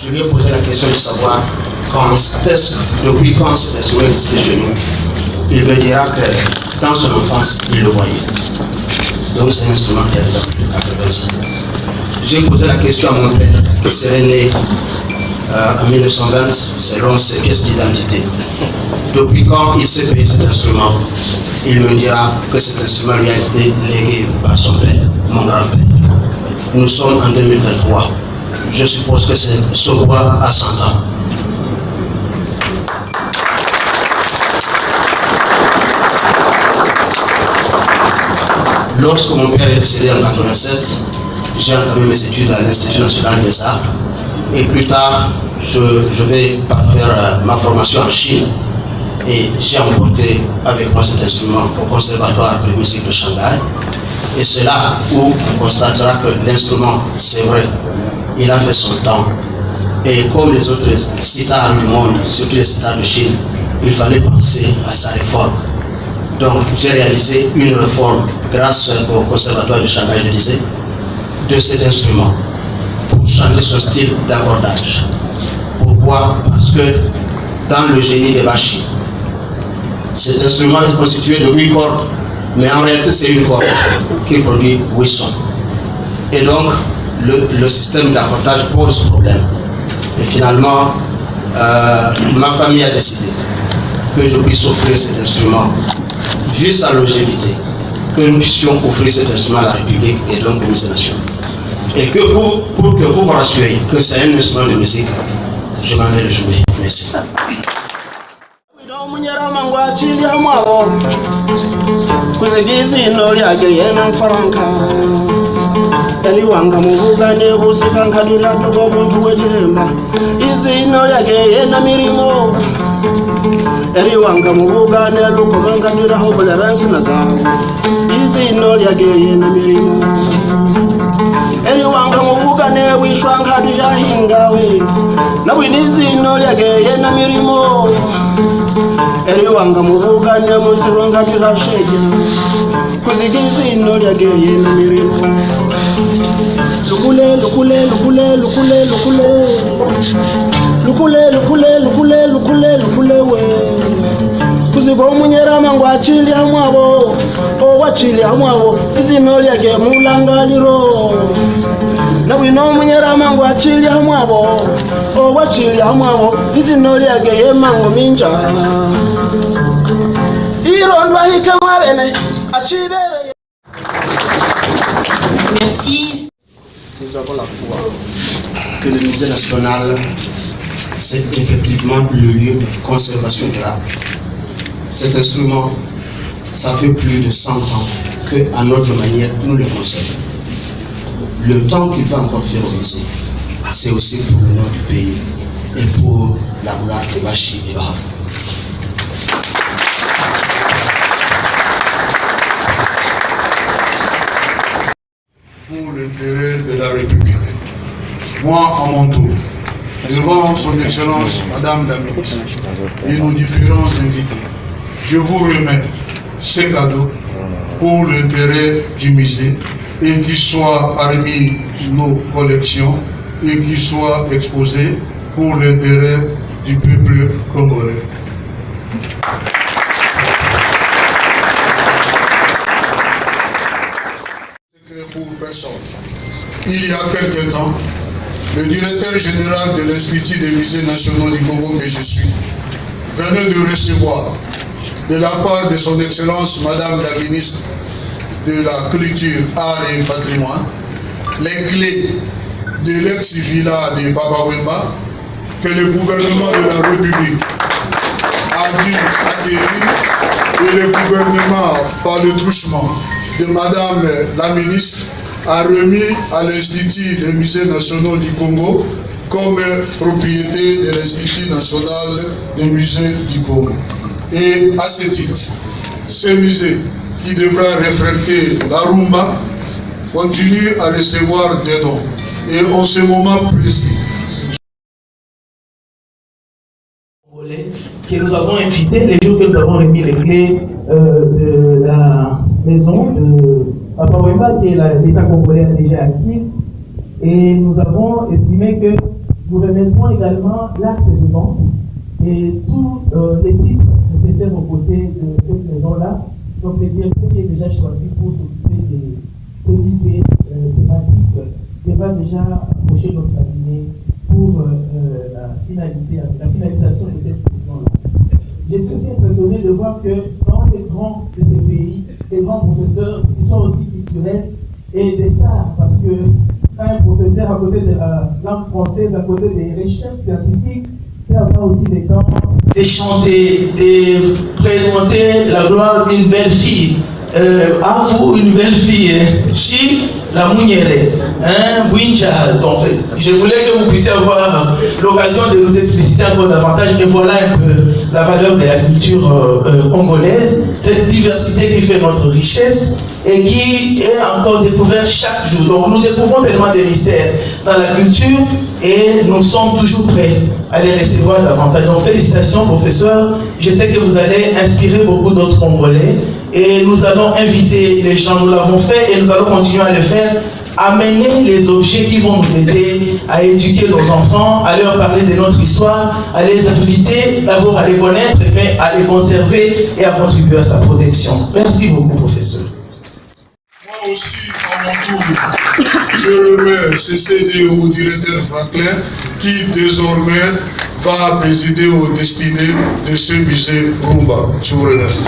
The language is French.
Je lui ai posé la question de savoir depuis quand cet instrument existait chez nous. Il me dira que dans son enfance, il le voyait. Donc c'est un instrument qui a fait 25 ans. J'ai posé la question à mon père, qui serait né en 1920, selon ses pièces d'identité. Depuis quand il s'est payé cet instrument? Il me dira que cet instrument lui a été légué par son père, mon grand-père. Nous sommes en 2023. Je suppose que ce bois a 100 ans. Lorsque mon père est décédé en 1987, j'ai entamé mes études à l'Institut national des arts. Et plus tard, je vais faire ma formation en Chine. Et j'ai emporté avec moi cet instrument au Conservatoire de musique de Shanghai. Et c'est là où on constatera que l'instrument, c'est vrai, il a fait son temps. Et comme les autres sitars du monde, surtout les sitars de Chine, il fallait penser à sa réforme. Donc j'ai réalisé une réforme grâce au Conservatoire de Shanghai, je disais, de cet instrument pour changer son style d'abordage. Pourquoi? Parce que dans le génie des Bashi, cet instrument est constitué de 8 cordes, mais en réalité c'est une corde qui produit 8 sons. Et donc le système d'accordage pose problème. Et finalement, ma famille a décidé que je puisse offrir cet instrument, vu sa longévité, que nous puissions offrir cet instrument à la République et donc au Musée national. Et que pour que vous vous rassuriez que c'est un instrument de musique, je m'en vais le jouer. Merci. Eliwanga mubuga nebusika nkadira tugo omuntu wejemba izino lyage yena mirimo Eliwanga mubuga nelukoma nkadira hoboleransi nazangu izino lyage yena mirimo Eliwanga mubuga nebwishwa nkadira hingawe nabwini izino lyage yena mirimo Eliwanga mubuga nemuziro nkadira shege kuzigi izino lyage yena mirimo Lukule, lukule, lukule, lukule, lukule. Lukule, lukule, lukule, lukule, lukule we. Kuzigo munyera mangu achili hamwabo. O wachili hamwabo. Izino lyage mulangaliro. Na wino munyera mangu achili hamwabo. O wachili hamwabo. Izino lyage ye mangu minja. Irondwa hike mwabene. Achibere. Merci. Nous avons la foi que le musée national, c'est effectivement le lieu de conservation durable. Cet instrument, ça fait plus de 100 ans qu'à notre manière, nous le conservons. Le temps qu'il va encore faire au musée, c'est aussi pour le nom du pays et pour la gloire des Bashi et Bahaf. Pour l'intérêt de la République. Moi, en mon tour, devant son Excellence, Madame la Ministre, et nos différents invités, je vous remets ces cadeaux pour l'intérêt du musée et qui soient parmi nos collections et qui soient exposés pour l'intérêt du peuple congolais. Pour personne. Il y a quelque temps, le directeur général de l'Institut des musées nationaux du Congo que je suis venait de recevoir de la part de son Excellence Madame la Ministre de la Culture, Art et Patrimoine les clés de l'ex-villa de Baba Wemba que le gouvernement de la République a dû acquérir et le gouvernement, par le truchement de Madame la Ministre, a remis à l'Institut des musées nationaux du Congo comme propriété de l'Institut national des musées du Congo. Et à ce titre, ce musée qui devra refléter la rumba continue à recevoir des dons. Et en ce moment précis, que nous avons invité les jours que nous avons remis les clés de la maison de Papa Wemba, que l'État congolais a déjà acquis. Et nous avons estimé que vous remettrez remettrons également l'acte de vente et tous les titres nécessaires aux côtés de cette maison-là. Donc le directeur qui est déjà choisi pour s'occuper de ces musées thématiques devra déjà approcher notre cabinet pour la finalisation de cette question-là. Je suis aussi impressionné de voir que dans les grands de ces pays, les grands professeurs, ils sont aussi culturels et des stars, parce que quand un professeur à côté de la langue française, à côté des recherches scientifiques, peut avoir aussi des temps de chanter, de présenter la gloire d'une belle fille. À vous, une belle fille, Chi, la Mouniere, Bouinja, donc je voulais que vous puissiez avoir l'occasion de nous expliciter encore davantage, et voilà un peu la valeur de la culture congolaise, cette diversité qui fait notre richesse et qui est encore découverte chaque jour. Donc nous découvrons tellement de mystères dans la culture et nous sommes toujours prêts à les recevoir davantage. Donc félicitations professeur, je sais que vous allez inspirer beaucoup d'autres Congolais et nous allons inviter les gens, nous l'avons fait et nous allons continuer à le faire, amener les objets qui vont nous aider à éduquer nos enfants, à leur parler de notre histoire, à les inviter d'abord à les connaître, mais à les conserver et à contribuer à sa protection. Merci beaucoup professeur. Moi aussi, à mon tour, je remets ce CD au directeur Franklin qui désormais va présider aux destinées de ce musée Rumba. Je vous remercie.